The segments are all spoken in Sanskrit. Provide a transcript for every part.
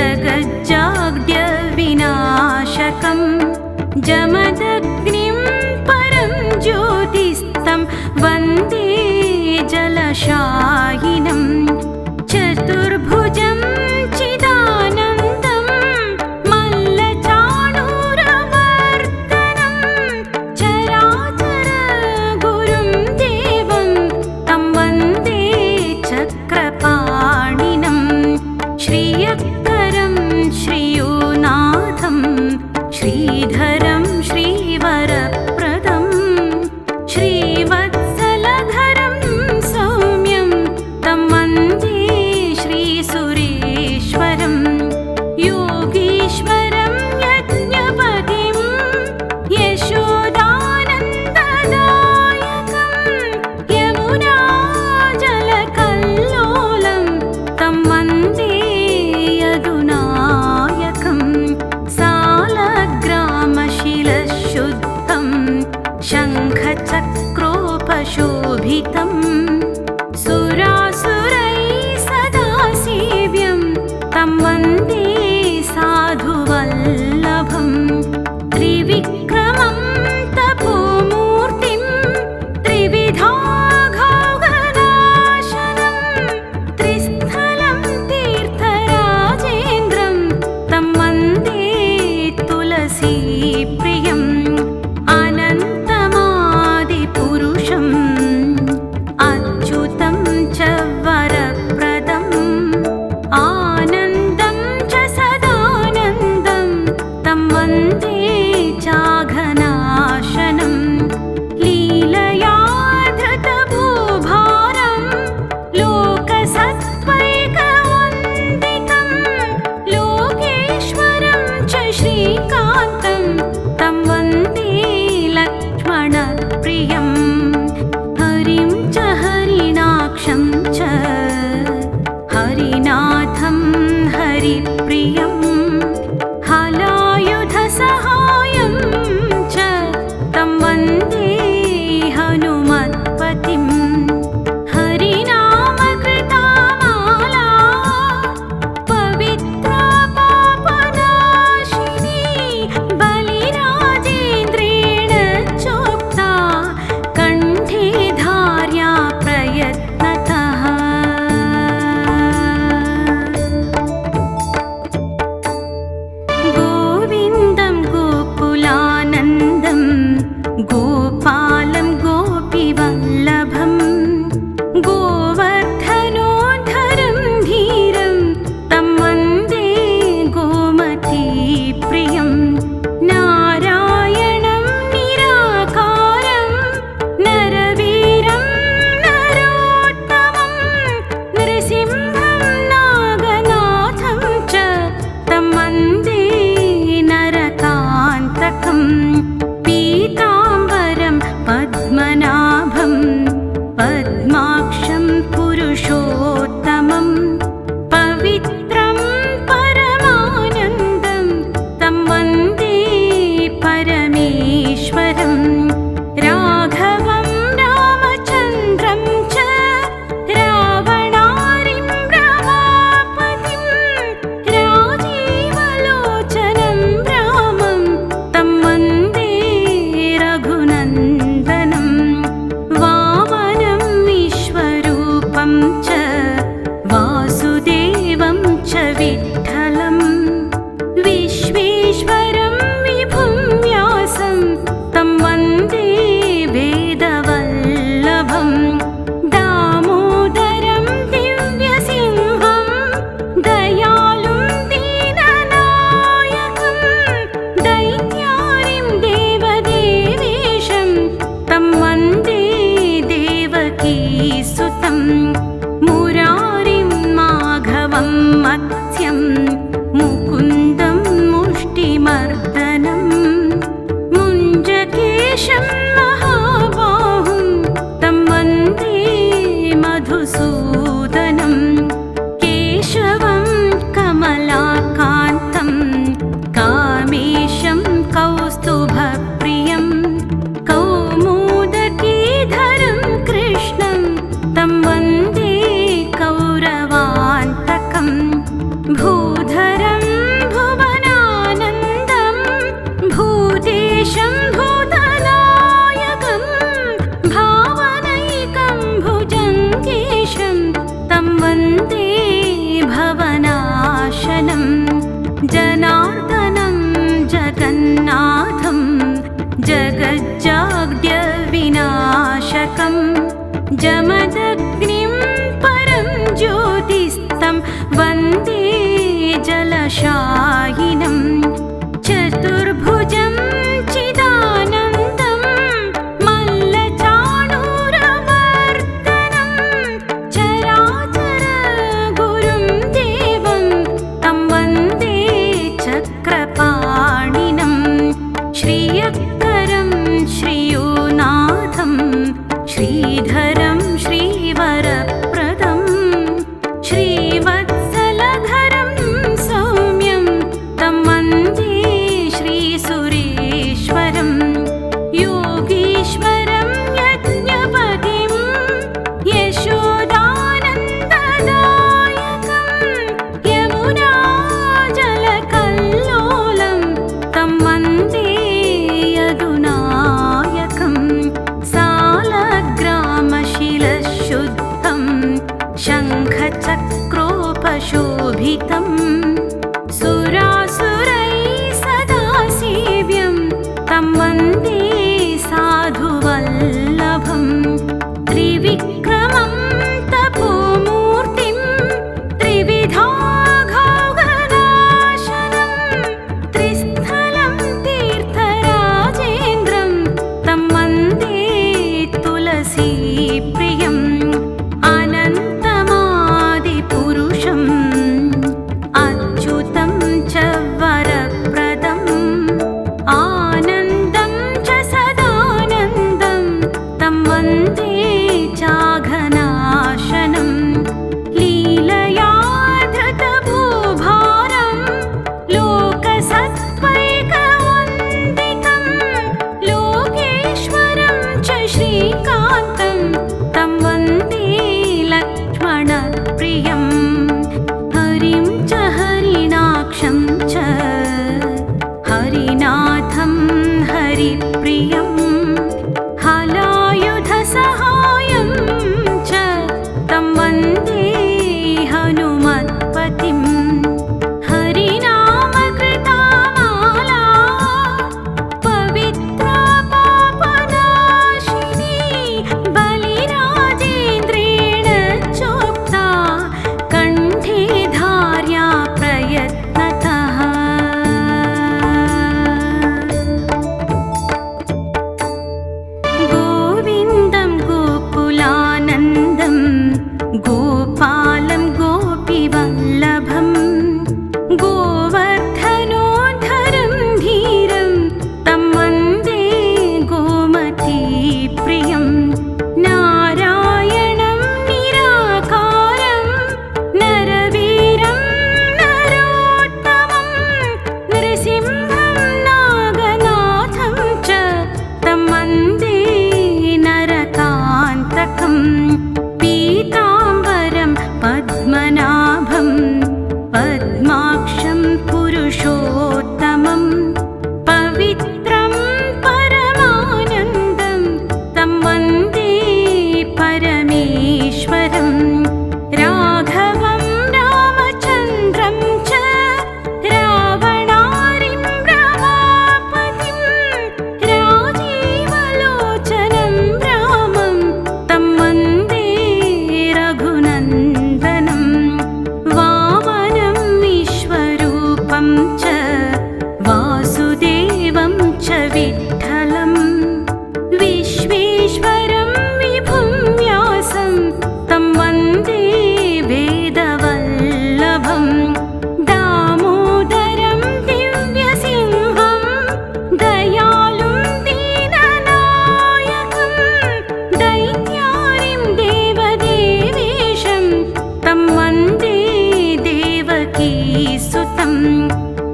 जगज्जाड्यविनाशकं जमदग्निं परं ज्योतिस्तं वन्दे जलशायिनं चतुर्भुजं चिदानन्दं मल्लचाणूरमर्दनं चराचरगुरुं देवं तं वन्दे चक्रपाणिनं श्रियकरं श्रियोनाथं श्रीधरं श्रीवरप्रदं श्रीवत्सलधरं सौम्यं तं वन्दे श्रीसुरेश्वरं योगीश्वरं यज्ञपतिं यशोदानन्ददायकं यमुनाजलकल्लोलं तं वन्दे यदुनायकं सालग्रामशिलशुद्धं शङ्खचक्रोपशोभितं सुरासुरैः सदा सेव्यं तं वन्दे साधुवल्लभं त्रिविक्रमं तपोमूर्तिं त्रिविधाघौघनाशनं त्रिस्थलं तीर्थराजेन्द्रं तं वन्दे तुलसीप्रियम् अनन्तमादिपुरुषम् अच्युतं च वरप्रदम् आनन्दं च सदानन्दं तं वन्दे चाघनाशनं लीलया धृतभूभारं लोकसत्त्वैकवन्दितं लोकेश्वरं च श्रीकान्तं तं वन्दे लक्ष्मणप्रियम् हरिं च हरिणाक्षं च हरिनाथं हरिप्रियं हलायुधसहायं च तं वन्दे हनुमत्पतिं हरिनामकृता माला पवित्रा पापनाशिनी बलिराजेन्द्रेण चोक्ता कण्ठे धार्या प्रयत्नतः गोविन्दं गोकुलानन्दं गोपालं गोपीवल्लभं गोवर्धनोद्धरं धीरं तं वन्दे गोमतीप्रियं नारायणं निराकारं नरवीरं नरोत्तमं नृसिंहं नागनाथं च तं वन्दे नरकान्तकं पीताम्बरं पद्मनाभं पद्माक्षं पुरुषोत्तमं पवित्रं परमानन्दं तं वन्दे परमेश्वरं राघवं रामचन्द्रं च रावणारिं रमापतिं राजीवलोचनं रामं तं वन्दे रघुनन्दनं वामनं विश्वरूपं च वासुदेवं च विठ्ठलं विश्वेश्वरं विभुं व्यासं तं वन्दे वेदवल्लभं दामोदरं दिव्यसिंहं दयालुं दीननायकं दैत्यारिं देवदेवेशं तं वन्दे देवकीसुतं मुरारिं माघवं मत्स्यं मुकुन्दं मुष्टिमर्दनं मुञ्जकेशं महाबाहुं तं वन्दे मधुसूदनं केशवं कमलाकान्तं कामेशं कौस्तुभप्रियं कौमुदकीधरं कृष्णं तं वन्दे कौरवान्तकं भूधरं जमदग्निं परं ज्योतिस्तं वन्दे जलशायिनं चतुर्भुजं चिदानन्दं मल्लचाणूरमर्दनं चराचरगुरुं देवं तं वन्दे चक्रपाणिनं श्रियकरं श्रियोनाथं श्रीधरं श्रीवरप्रदं श्रीवत्सलधरं सौम्यं तं वन्दे श्रीसुरेश्वरं योगीश्वरं यज्ञपतिं यशोदानन्ददायकं यमुनाजलकल्लोलं तं वन्दे यदुनायकं सालग्रामशिलशुद्धं शङ्खचक्रोपशोभितं सुरासुरैः सदा सेव्यं तं वन्दे साधुवल्लभं त्रिविक्रमं तपोमूर्तिं त्रिविधाघौघनाशनं त्रिस्थलं तीर्थराजेन्द्रं तं वन्दे तुलसीप्रियम् अनन्तमादिपुरुषम् अच्युतं च वरप्रदम् आनन्दं च सदानन्दं तं वन्दे चाघनाशनं लीलया धृतभूभारं लोकसत्त्वैकवन्दितं लोकेश्वरं च श्रीकान्तं तं वन्दे लक्ष्मणप्रियं हरिं च हरिणाक्षं च हरिनाथं हरिप्रियं हलायुधसहायं च तं वन्दे हनुमत्पतिं हरिनामकृता माला पवित्रा पापनाशिनी बलिराजेन्द्रेण चोक्ता कण्ठे धार्या प्रयत्नतः गोविन्दं गोकुलानन्दं गोपालं गोपीवल्लभं गोवर्धनोद्धरं धीरं तं वन्दे गोमतीप्रियं नारायणं निराकारं नरवीरं नरोत्तमं नृसिंहं नागनाथं च तं वन्दे नरकान्तकं पीताम्बरं पद्मनाभं पद्माक्षं पुरुषोत्तमं पवित्रं परमानन्दं तं वन्दे परमेश्वरं राघवं रामचन्द्रं च रावणारिं रमापतिं राजीवलोचनं रामं तं वन्दे रघुनन्दनं वामनं विश्वरूपं च वासुदेवं च विठ्ठलं विश्वेश्वरं विभुं व्यासं तं वन्दे वेदवल्लभं दामोदरं दिव्यसिंहं दयालुं दीननायकं दैत्यारिं देवदेवेशं तं वन्दे देवकीसुतं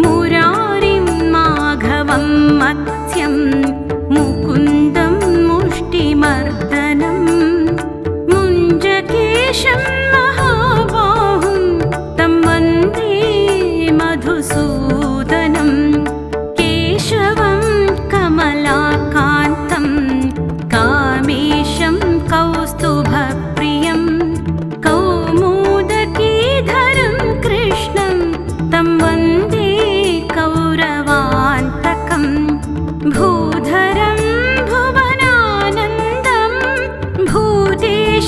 मुरारिं माघवं मत्स्यं मुकुन्दं मुष्टिमर्दनं मुञ्जकेशं महाबाहुं तं वन्दे मधुसूदनं केशवं कमलाकान्तं कामेशं कौस्तुभप्रियं कौमुदकीधरं कृष्णं तं वन्दे कौरवान्तकं भूधरं भुवनानन्दं भूतेश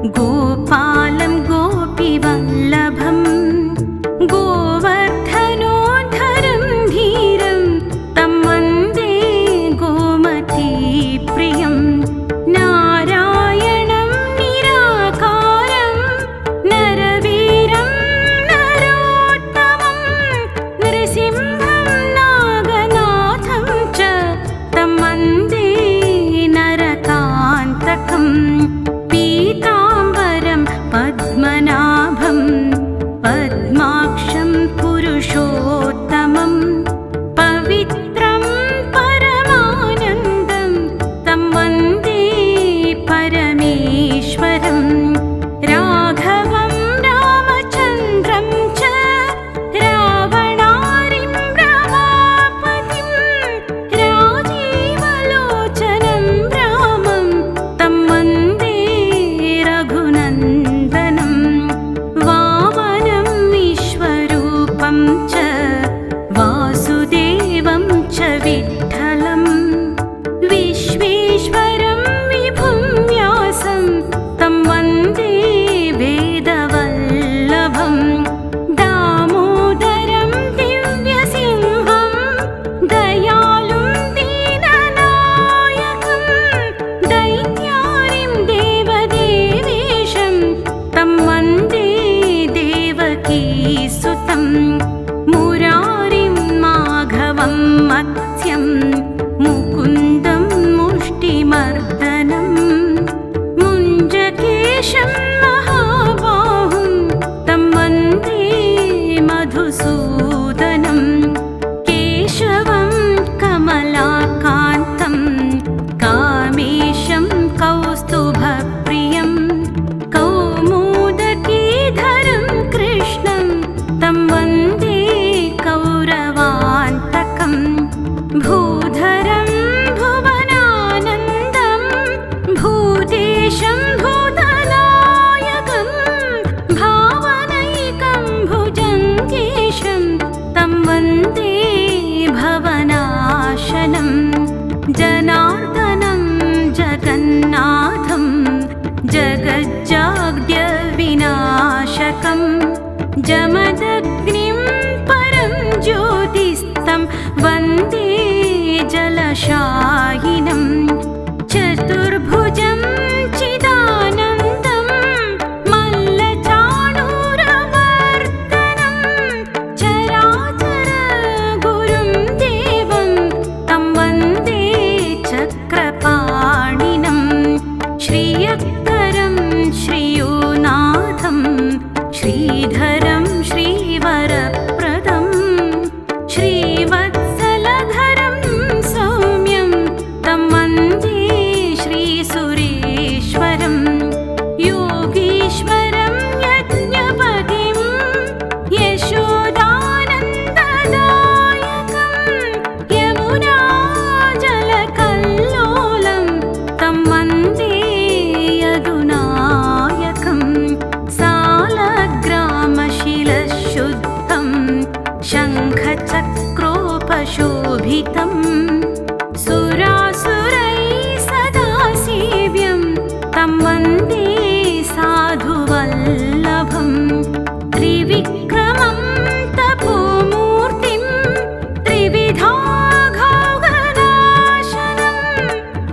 गोपालं गोपीवल्लभं गोवर्धनोद्धरं धीरं तं वन्दे गोमतीप्रियं नारायणं निराकारं नरवीरं नरोत्तमं नृसिंहं नागनाथं च तं वन्दे नरकान्तकम् पीताम्बरं पद्मनाभं पद्माक्षं पुरुषोत्तमं पवित्रं परमानन्दं तं वन्दे परमेश्वरं राघवं रामचन्द्रं च रावणारिं रमापतिं राजीवलोचनं रामं तं वन्दे रघुनन्दनं वामनं विश्वरूपं च वासुदेवं च विठ्ठलं विश्वेश्वरं विभुं व्यासं तं वन्दे वेदवल्लभं दामोदरं दिव्यसिंहं दयालुं दीननायकं दैत्यारिं देवदेवेशं तं वन्दे देवकीसुतं मुरारिं माघवं मत्स्यं मुकुन्दं मुष्टिमर्दनं मुञ्जकेशं महाबाहुं तं वन्दे मधुसूदनं केशवं कमलाकान्तं कामेशं कौस्तुभप्रियं कौमुदकीधरं कृष्णं तं वन्दे कौरवान्तकं भूधरं भुवनानन्दं भूतेशं भूतनायकं भावनैकं भुजङ्गेशं तं वन्दे भवनाशनं जनार्दनं जगन्नाथं जगज्जाड्यविनाशकं जमदग्निं परं ज्योतिस्तं वन्दे जलशायिनं चतुर्भुजं चिदानन्दं मल्लचाणूरमर्दनं चराचरगुरुं देवं तं वन्दे चक्रपाणिनं श्रियकरं श्रियोनाथं श्रीधरं श्रीवरप्रदं श्रीवत्सलधरं सौम्यं तं वन्दे श्रीसुरेश्वरं योगीश्वरं यज्ञपतिं यशोदानन्ददायकं यमुनाजलकल्लोलं तं वन्दे यदुनायकं सालग्रामशिलशुद्धं शङ्खचक्रोपशोभितं सुरासुरैः सदा सेव्यं तं वन्दे साधुवल्लभं त्रिविक्रमं तपोमूर्तिं त्रिविधाघौघनाशनं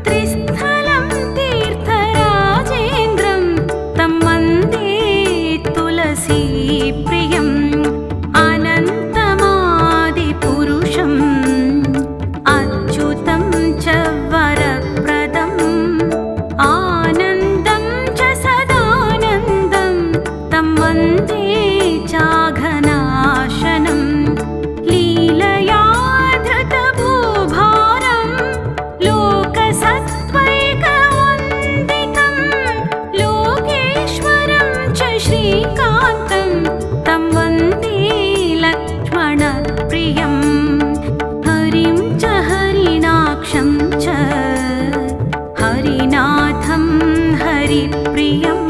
त्रिस्थलं तीर्थराजेन्द्रं तं वन्दे तुलसीप्रियम् अनन्तमादिपुरुषम् अच्युतं च वरप्रदम् आनन्दं च सदानन्दं तं वन्दे चाघनाशनं लीलया धृतभूभारं लोकसत्त्वैकवन्दितं लोकेश्वरं च श्रीकान्तं तं वन्दे लक्ष्मणप्रियं हरिं च हरिणाक्षं च हरिनाथं हरिप्रियम्